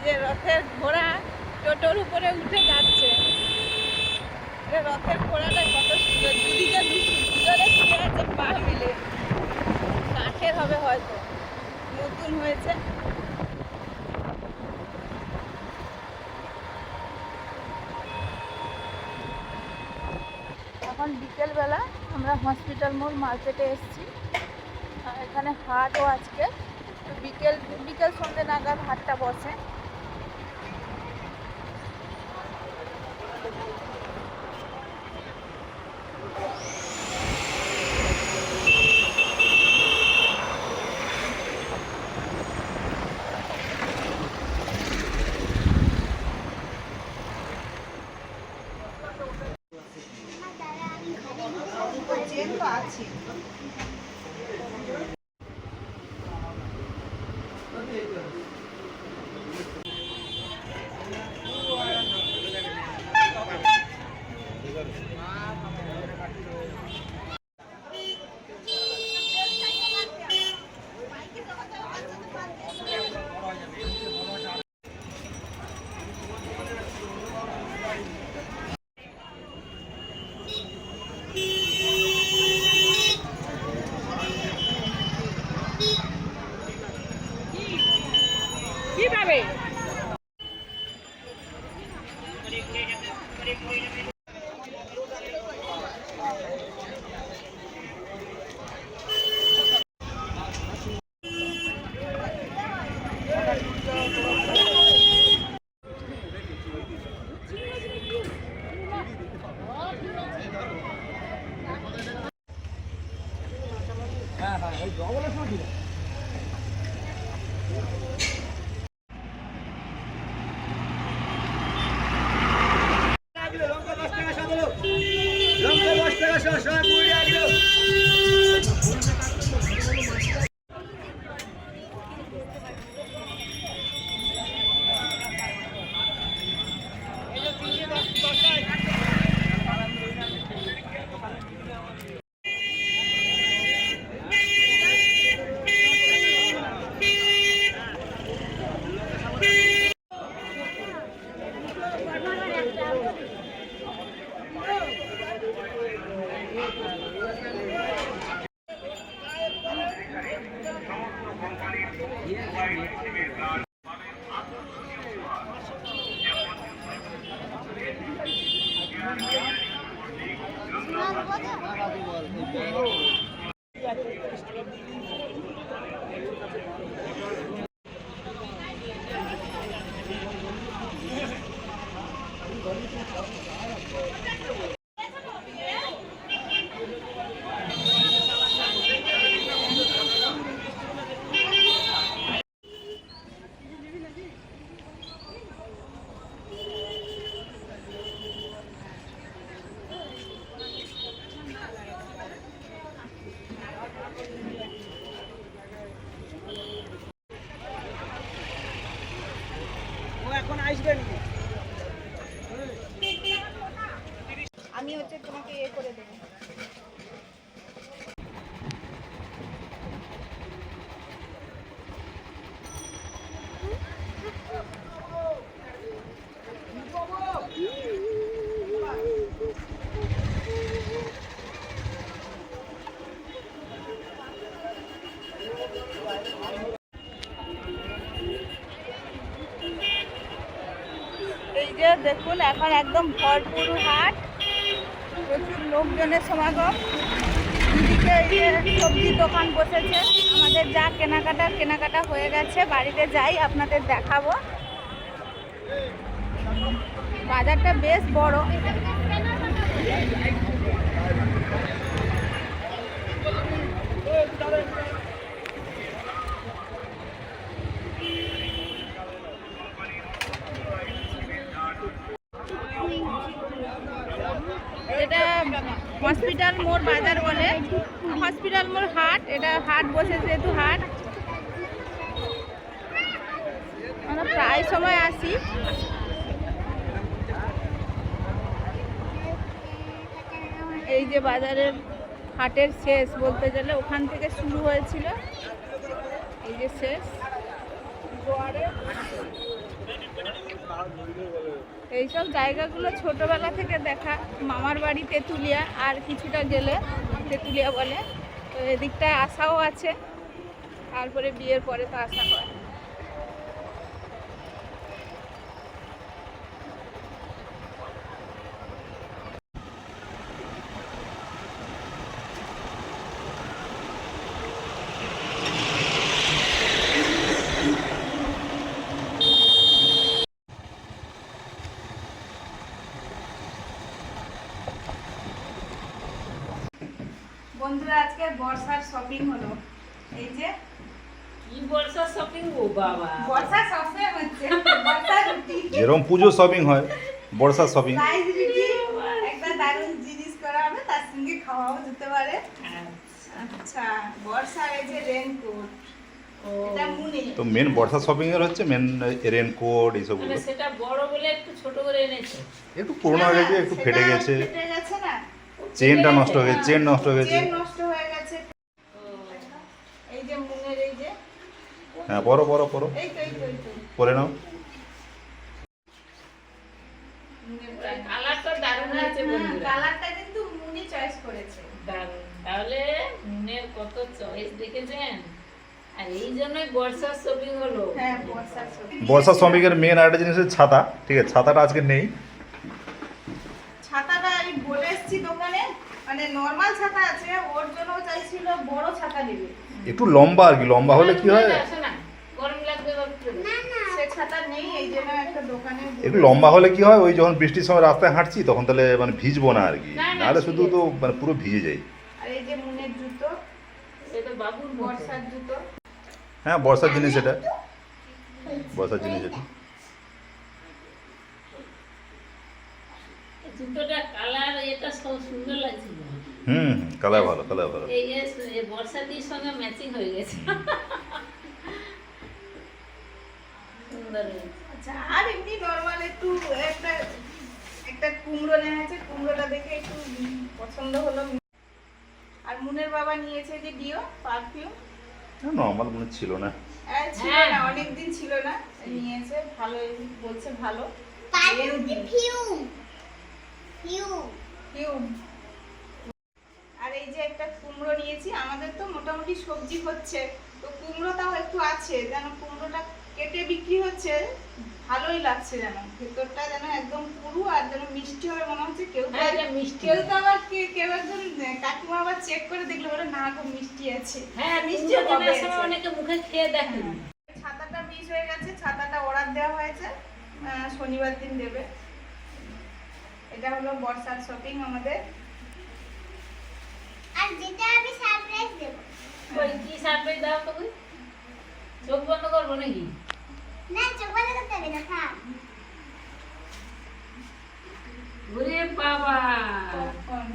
যে রথের ঘোড়া টোটোর উপরে উঠে যাচ্ছে। রথের ঘোড়াটা কত সুন্দর, দুদিকে দুজনে শুয়ে আছে পা মিলে। কাঠের হবে হয়তো, নতুন হয়েছে। এখন বিকেলবেলা আমরা হসপিটাল মোড় মার্কেটে এসেছি। এখানে হাটও আজকে বিকেল বিকেল সন্ধ্যে নাগাদ হাটটা বসে। আছে কিভাবে এখন আসবেন? আমি হচ্ছে তোমাকে করে দেবো। এই যে দেখুন, এখন একদম ভরপুর হাট, প্রচুর লোকজনের সমাগম। এদিকে এই যে সবজির দোকান বসেছে। আমাদের যা কেনাকাটা হয়ে গেছে, বাড়িতে যাই আপনাদের দেখাবো। বাজারটা বেশ বড়। এটা হসপিটাল মোড় বাজার বলে, হসপিটাল মোড় হাট। এটা হাট বসে, যেহেতু হাট আমরা প্রায় সময় আসি। এই যে বাজারের হাটের শেষ বলতে গেলে, ওখান থেকে শুরু হয়েছিল, এই যে শেষ। এইসব জায়গাগুলো ছোটবেলা থেকে দেখা। মামার বাড়ি তেঁতুলিয়া, আর কিছুটা গেলে তেঁতুলিয়া বলে, তো এদিকটায় আসাও আছে, তারপরে বিয়ের পরে তো আসা হয়। বন্ধুরা, আজকে বর্ষার শপিং হলো। এই যে কি বর্ষার শপিং গো বাবা, বর্ষা সবসময় হচ্ছে, বর্ষা রুটি, যেরকম পুজো শপিং হয় বর্ষার শপিং। রাইস রুটি, একটা দারুণ জিনিস করা হবে, তার সঙ্গে খাওয়াও যেতে পারে। আচ্ছা, বর্ষার এই যে রেনকোট, এটা মুনি। তো মেন বর্ষা শপিং এর হচ্ছে মেন রেনকোট এইসব মানে সেটা বড় বলে একটু ছোট করে এনেছে। একটু পুরনো হয়ে গেছে, একটু ফেটে গেছে, ফেটে গেছে না, চেনটা নষ্ট হয়ে গেছে, চেন নষ্ট হয়ে গেছে। চেন নষ্ট হয়ে গেছে। এই যে মুনের এই যে, হ্যাঁ পরো পরো পরো, এই তো এই তো এই তো পরে নাও। মুনের কালারটা দারুণ হয়েছে বন্ধুরা, কালারটা কিন্তু মুনি চয়েস করেছে। দারুণ। তাহলে মনের কত চয়েস দেখেছেন, আর এই জন্যই বর্ষার শপিং হলো। হ্যাঁ, বর্ষার শপিং। বর্ষা শপিং এর মেন আরেকটা জিনিস হচ্ছে ছাতা। ঠিক আছে, ছাতাটা আজকে নেই। ছাতাটা আমি বলে এসেছি দোকানে, মানে নরমাল ছাতা আছে, ওর জন্য চাইছিল বড় ছাতা নেবে। একটু লম্বা আর কি, লম্বা হলে কি হয়, আসে না, গরম লাগবে সে ছাতা নেই, এই জন্য একটা দোকানে একটু লম্বা হলে কি হয়, ওই যখন বৃষ্টির সময় রাস্তায় হাঁটছি তখন তাহলে মানে ভিজবো না আর কি, না, না, নাহলে ঠিক শুধু তো মানে পুরো ভিজে যাই। আর এই যে মুনের জুতো, এটা বাবুর বর্ষার জুতো। হ্যাঁ বর্ষার জিনিস এটা, বর্ষার জিনিস এটা। জুতোটা কালার এটা সব সুন্দর লাগছে। কালার ভালো, কালার ভালো। এই বর্ষাটির সঙ্গে ম্যাচিং হয়ে গেছে, সুন্দর হয়েছে। আচ্ছা, আর এমনি নরমাল একটু একটা একটা কুমড়ো নেওয়া আছে, কুমড়োটা দেখে একটু পছন্দ হলো। আর মুনের বাবা নিয়েছে যে ডিও পারফিউম, নর্মাল মনে ছিল না, ছিল না, অনেকদিন ছিল না, নিয়েছে, ভালো বলছে, ভালো ফিউম। আর এই যে একটা কুমড়ো নিয়েছি, আমাদের তো মোটামুটি সবজি হচ্ছে, তো কুমড়োটাও একটু আছে, যেন কুমড়োটা কেটে বিক্রি হচ্ছে, ভালোই লাগছে, যেন ভেতরটা যেন একদম পুরু, আর যেন মিষ্টি হবে মনে হচ্ছে। কেউ তো কেউ তো আবার কেউ একজন কাকিমা আবার চেক করে দেখলো, বলে না গো মিষ্টি আছে। হ্যাঁ, মিষ্টি অনেকে মুখে খেয়ে দেখেন। ছাতাটা মিস হয়ে গেছে, ছাতাটা অর্ডার দেওয়া হয়েছে, শনিবার দিন দেবে। এটা হলো বর্ষার শপিং আমাদের। আর যেটা আমি সারপ্রাইজ দেব। ওই কি সারপ্রাইজ দাও তো, কই চোখ বন্ধ করবো নাকি? না, চোখ বন্ধ করতে হবে না, থাক। ওরে বাবা, পপকর্ন।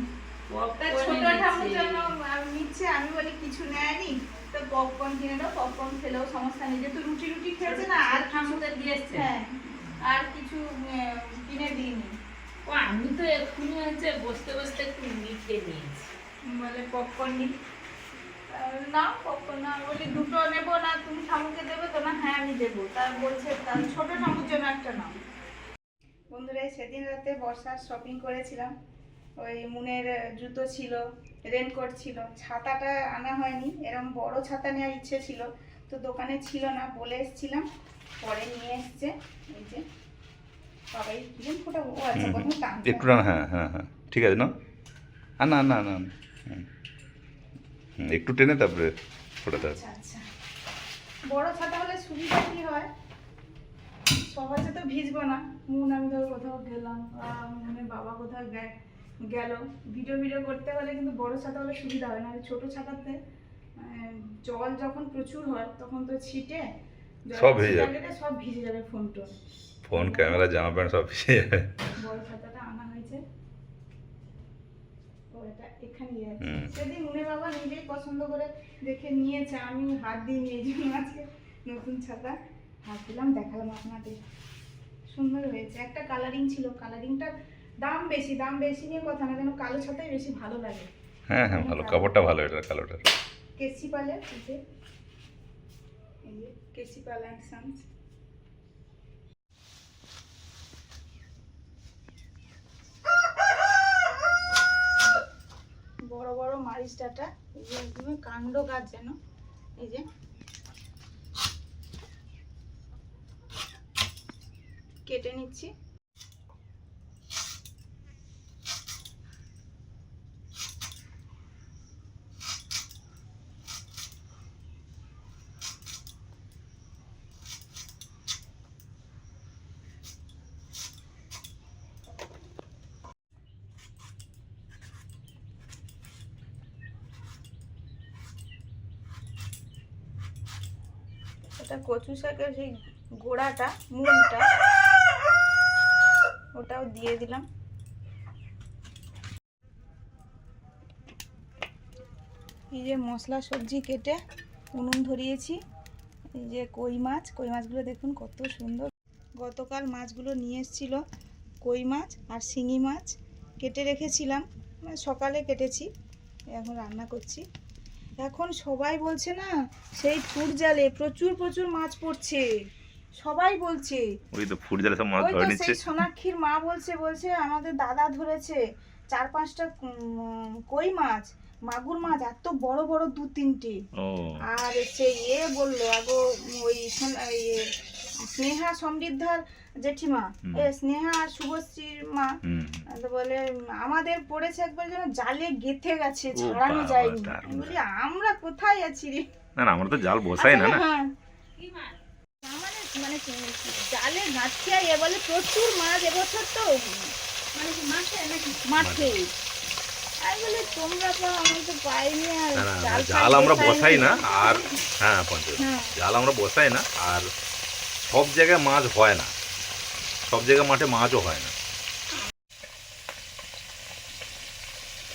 পপকর্ন ছোট ঠাকুর এনেছে। জন্য নিচ্ছে, আমি বলি কিছু নেয়নি, তো পপকর্ন কিনে দাও, পপকর্ন খেলেও সমস্যা নেই, যেহেতু রুটি রুটি খেয়েছে না, আর ঠাকুরদের দিয়েছে। হ্যাঁ, আর কিছু কিনে দিইনি, ও আমি তো এক্ষুনি হচ্ছে বসতে বসতে একটু মিঠে নিয়েছি। বলে পপকর্ন নি। না পপকর্ন না, বলি দুটো নেবো না, তুমি ঠাকুরকে দেবে তো? না হ্যাঁ আমি দেবো। তার বলছে তার ছোট ঠাকুর জন্য একটা নাও। বন্ধুরা, সেদিন রাতে বর্ষার শপিং করেছিলাম, ওই মুনের জুতো ছিল, রেনকোট ছিল, ছাতাটা আনা হয়নি, এরকম বড় ছাতা নেওয়ার ইচ্ছে ছিল, তো দোকানে ছিল না, বলে এসেছিলাম, পরে নিয়ে এসছে। এই যে বাবাই কিরম ফোটা, ও আচ্ছা প্রথম টানতে একটু না, হ্যাঁ হ্যাঁ হ্যাঁ ঠিক আছে না, আর না না না, একটু টেনে তারপরে ফোটাতে হবে। আচ্ছা আচ্ছা, বড় ছাতা হলে সুবিধা কি হয়, সহজে তো ভিজবো না। মুন আমি ধরো কোথাও গেলাম, মুনের বাবা কোথাও গেল, ভিডিও করতে হলে কিন্তু বড় ছাতা হলে সুবিধা হয় না। ছোট ছাতাতে জল যখন প্রচুর হয় তখন তো ছিটে সব ভিজে যাবে, সব ভিজে যাবে, ফোন টোন, ফোন ক্যামেরা জামা প্যান্ট সব ভিজে যাবে। বড় ছাতাটা আনা হয়েছে, তো এটা এখানেই আছে। সেদিন মুনের বাবা নিজেই পছন্দ করে দেখে নিয়েছে, আমি হাত দিই এই জন্য আজকে নতুন ছাতা হাত দিলাম, দেখালাম আপনাদের। সুন্দর হয়েছে, একটা কালারিং ছিল, কালারিংটা দাম বেশি নিয়ে কথা না, যেন কালো ছাতাই বেশি ভালো লাগে। হ্যাঁ হ্যাঁ ভালো, কাপড়টা ভালো এটা কালোটা। কেসি পালে, এই যে কেসি পাল অ্যান্ড সানস। মারিচ ডাঁটা, এই যে একদম কাণ্ড গাছ যেন, এই যে কেটে নিচ্ছি। এটা কচু শাকের সেই গোড়াটা, মূলটা, ওটাও দিয়ে দিলাম। এই যে মশলা সবজি কেটে উনুন ধরিয়েছি। এই যে কই মাছগুলো দেখুন কত সুন্দর। গতকাল মাছগুলো নিয়ে এসেছিল, কই মাছ আর শিঙি মাছ কেটে রেখেছিলাম, মানে সকালে কেটেছি, এখন রান্না করছি। এখন সবাই বলছে না সেই ফুট জালে প্রচুর প্রচুর মাছ পড়ছে, সবাই বলছে। ওই তো ফুট জালে সব মাছ ওই ধরে তো নিচ্ছে। সেই সোনাক্ষীর মা বলছে আমাদের দাদা ধরেছে 4-5টা কই মাছ, মাগুর মাছ এত বড় বড় 2-3টে। ও আর সে বললো আগো ওই স্নেহা সমৃদ্ধার জেঠিমা, স্নেহা আর শুভশ্রীর মা, তো বলে আমাদের পড়েছে একবার যেন জালে গেথে গেছে, ছাড়ানো যায়নি। আমি বলি আমরা কোথায় আছি রে। না আমরা তো জাল বসাই না। হ্যাঁ, মানে জালে গাছে বলে প্রচুর মাছ এবছর, তো মানে মাঠে। আর বলে তোমরা তো আমি তো পাইনি। আর জাল আমরা বসাই না। আর হ্যাঁ পঞ্চায়েত জাল আমরা বসাই না। আর সব জায়গায় মাছ হয় না, সব জায়গায় মাঠে মাছও হয় না।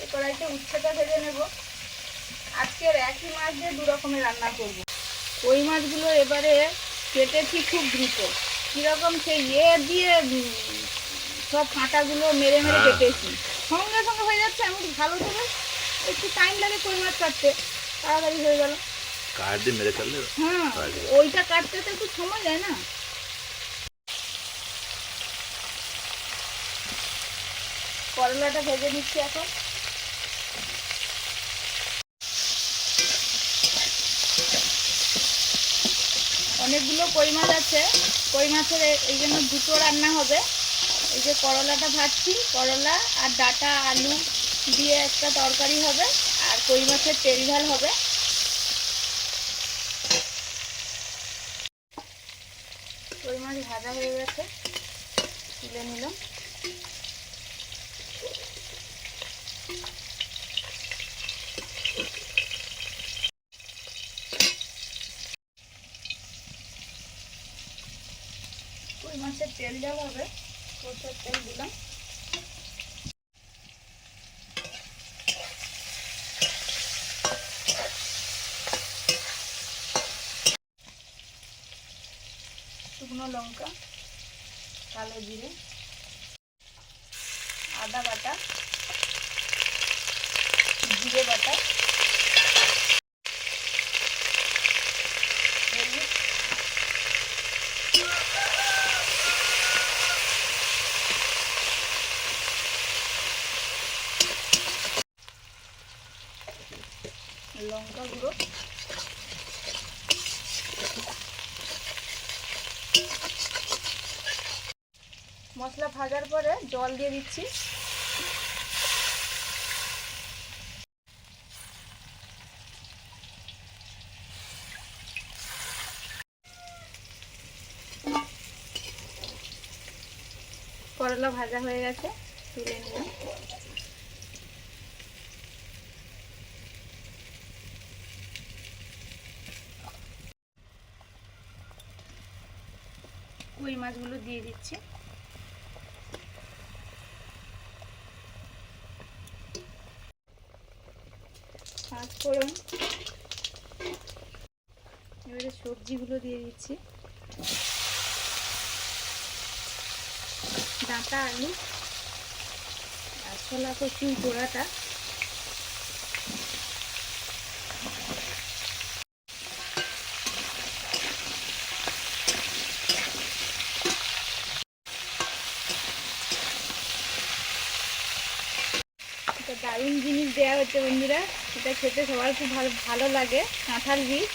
এই কড়াইতে উচ্ছেটা ভেজে নেব। আজকের একই মাছ দিয়ে 2 রকমের রান্না করব। ওই মাছগুলো এবারে কেটেছি খুব দ্রুত, কিরকম সেই দিয়ে সব কাঁটাগুলো মেরে মেরে কেটেছি, সঙ্গে সঙ্গে হয়ে যাচ্ছে। এমন ভালো করে একটু টাইম লাগে কই মাছ কাটতে, তাড়াতাড়ি হয়ে গেল। কাট দিয়ে মেরে ফেললে। হ্যাঁ, ওইটা কাটতে তো একটু সময় যায় না। করলাটা ভেজে নিচ্ছি এখন। অনেকগুলো কই মাছ আছে, কই মাছের এই জন্য 2টো রান্না হবে। এই যে করলাটা ভাজছি, করলা আর ডাঁটা আলু দিয়ে একটা তরকারি হবে, আর কই মাছের তেল ঝাল হবে। কই মাছ ভাজা হয়ে গেছে, তুলে নিলাম। কই মাছের তেল ঝাল হবে, সরষের তেল দিলাম। শুকনো লঙ্কা, কালো জিরে, আদা বাটা, জিরে বাটা, হলুদ, লঙ্কা গুঁড়ো, মশলা ভাজার পরে জল দিয়ে দিচ্ছি। করলা ভাজা হয়ে গেছে, তুলে নিলাম। কই মাছগুলো দিয়ে দিচ্ছি। পাঁচফোড়ন, এবারে সবজিগুলো দিয়ে দিচ্ছি। ডাঁটা আলু আর ছোলা কচুর গোড়াটা, দারুণ জিনিস দেওয়া হচ্ছে বন্ধুরা। এটা খেতে সবার খুব ভালো ভালো লাগে, কাঁঠাল বীজ।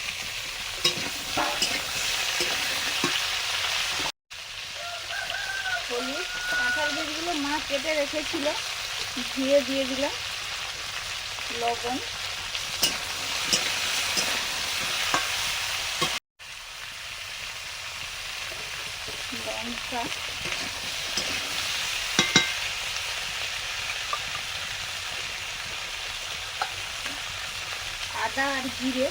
হলুদ, কাঁঠাল বীজগুলো মা কেটে রেখেছিল, ধুয়ে দিয়ে দিলাম, লবণ, লঙ্কা, আদা আর জিরে,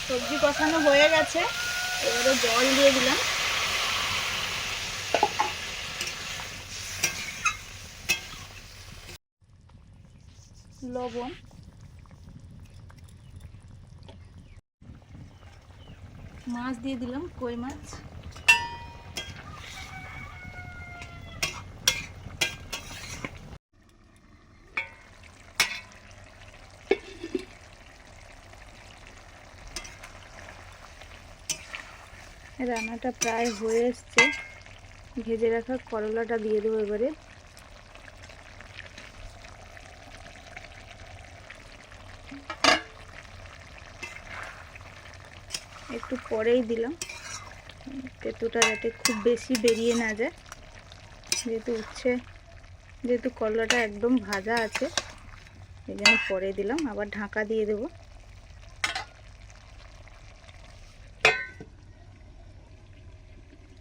সবজি কষানো হয়ে গেছে, এবারে জল দিয়ে দিলাম, লবণ, মাছ দিয়ে দিলাম, কই মাছ, রান্নাটা প্রায় হয়ে এসছে। ভেজে রাখা করলাটা দিয়ে দেবো এবারে। একটু পরেই দিলাম, তেঁতুটা যাতে খুব বেশি বেরিয়ে না যায়, যেহেতু করলাটা একদম ভাজা আছে, এই জন্য পরে দিলাম। আবার ঢাকা দিয়ে দেবো।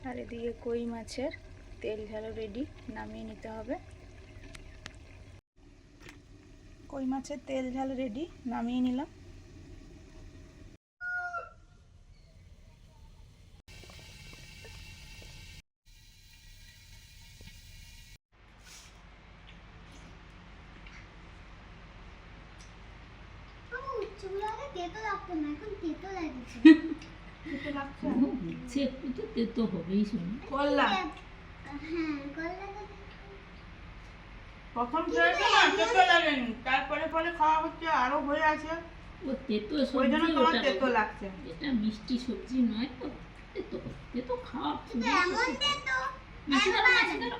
আর এদিকে কই মাছের তেল ঝালও রেডি, নামিয়ে নিতে হবে। কই মাছের তেল ঝাল রেডি, নামিয়ে নিলাম। উচ্চগুলো আগে তেতো লাগতো না, এখন তেতো লাগছে। খেতে লাগছে হচ্ছে একটু তো তেতো হবেই শুনি। করলা হ্যাঁ, করলাটা প্রথম খেয়েছে না, তেতো লাগেনি, তারপরে পরে খাওয়া হচ্ছে, আরো হয়ে আছে, ও তেতো ওই জন্য সবজি, তোমার ওটা তেতো লাগছে। এটা মিষ্টি সবজি নয় তো, তেতো তেতো খাওয়া এটা এমন তেতো। মাছি ধরো, মাছি ধরো।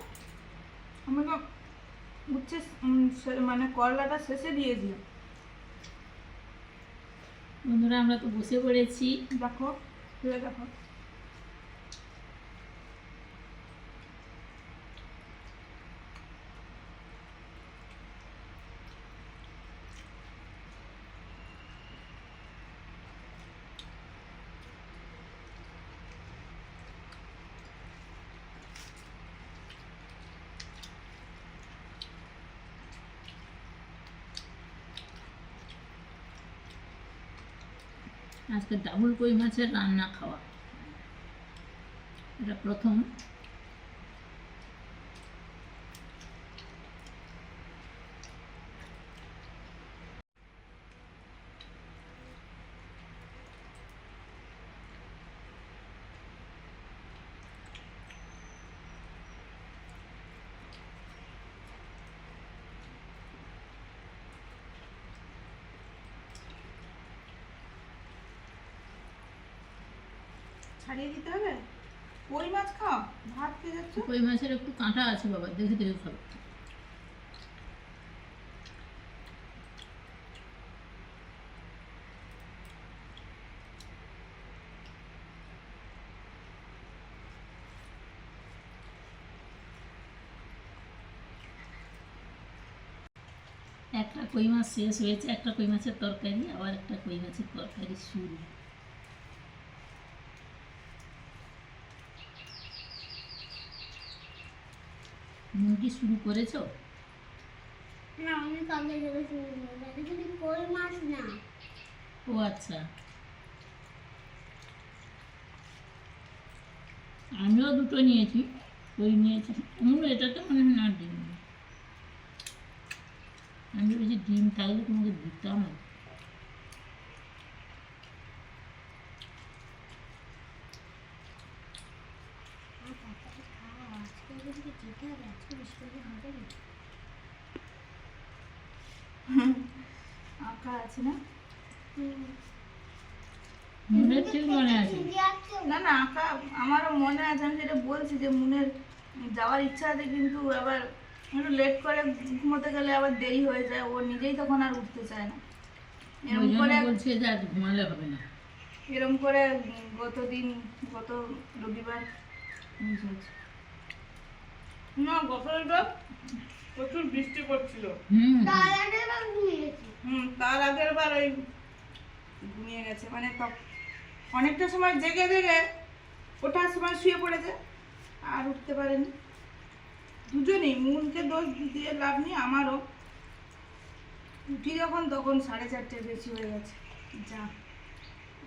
আমি তো উচ্ছে মানে করলাটা শেষে দিয়েছি। বন্ধুরা আমরা তো বসে পড়েছি। দেখো, খেয়ে দেখো। আজকে ডাবল কই মাছের রান্না খাওয়া, এটা প্রথম। ছাড়িয়ে দিতে হবে। কই মাছ খাও, ভাত খেয়ে যাচ্ছ। কই মাছের একটু কাঁটা আছে বাবা, দেখে দেখে খাবো। একটা কই মাছ শেষ হয়েছে, একটা কই মাছের তরকারি, আবার একটা কই মাছের তরকারি শুরু। মুরগি শুরু করেছো? না, আমি কালকে থেকে শুরু করবো। এটা কিন্তু কই মাছ না। ও আচ্ছা, আমিও দুটো নিয়েছি, কই নিয়েছি। এটাতে মনে হয় না ডিম, আমি ভেবেছি ডিম থাকলে তোমাকে দিতাম। আজকে যদি যেতে হবে, আজকে বৃষ্টি হবে না। আঁকা আছে না। মুড়ের ঠিক মনে আছে। না না আঁকা আমারও মনে আছে, আমি যেটা বলছি যে মুনের যাওয়ার ইচ্ছা আছে, কিন্তু আবার একটু লেট করে ঘুমোতে গেলে আবার দেরি হয়ে যায়, ও নিজেই তখন আর উঠতে চায় না। ওই এরকম জন্য করে বলছি যে আজ ঘুমালে হবে না। গত রবিবার miss হয়েছে। না গত রবিবার প্রচুর বৃষ্টি পড়ছিল। তার আগে আবার ঘুমিয়ে গেছি। তার আগের বার ওই ঘুমিয়ে গেছে, মানে অনেকটা সময় জেগে জেগে ওঠার সময় শুয়ে পড়েছে, আর উঠতে পারেনি। দুজনেই, মুনকে দোষ দিয়ে লাভ নেই, আমারও। উঠি যখন তখন 4:30 বেশি হয়ে গেছে। যা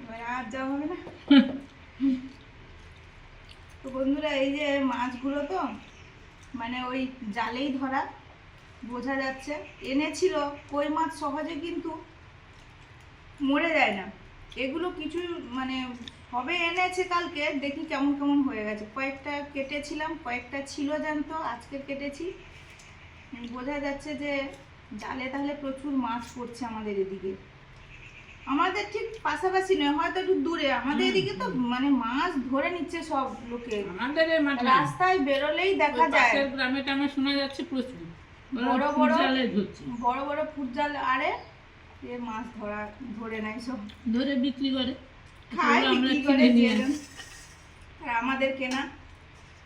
এবার আর যাওয়া হবে না। তো বন্ধুরা, এই যে মাছগুলো তো মানে ওই জালেই ধরা, বোঝা যাচ্ছে। এনেছিল কই মাছ, সহজে কিন্তু মরে যায় না এগুলো। কিছু মানে হবে এনেছে কালকে, দেখি কেমন কেমন হয়ে গেছে। কয়েকটা কেটেছিলাম, কয়েকটা ছিল জ্যান্ত, আজকে কেটেছি। বোঝা যাচ্ছে যে জালে তাহলে প্রচুর মাছ পড়ছে আমাদের এদিকে। আমাদের ঠিক পাশাপাশি নয়, হয়তো একটু দূরে। আমাদের এদিকে তো মানে মাছ ধরে নিচ্ছে সব লোকে, আমাদের এই মাঠে রাস্তায় বেরোলেই দেখা ওই যায়। পাশের গ্রামে টামে শোনা যাচ্ছে প্রচুর বড় বড় জালে ধরছে, বড় বড় ফুটজাল আরে এ মাছ ধরে নেয় সব, ধরে বিক্রি করে। খায়, সেগুলো আমরা বিক্রি করে কিনে নিয়ে দিয়ে আসি। দেন। আর আমাদের কেনা।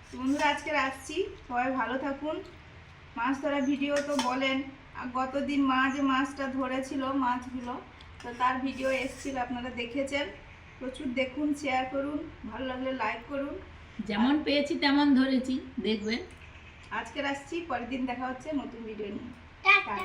তো বন্ধুরা, আজকে রাখছি, সবাই ভালো থাকুন। মাছ ধরা ভিডিও তো বলেন, আর গতদিন মা যে মাছটা ধরেছিল মাছগুলো, তো তার ভিডিও এসেছিল, আপনারা দেখেছেন। প্রচুর দেখুন, শেয়ার করুন, ভালো লাগলে লাইক করুন। যেমন পেয়েছি তেমন ধরেছি, দেখবেন। আজকে রাখছি, পরের দিন দেখা হচ্ছে নতুন ভিডিও নিয়ে। টাটা। টাটা।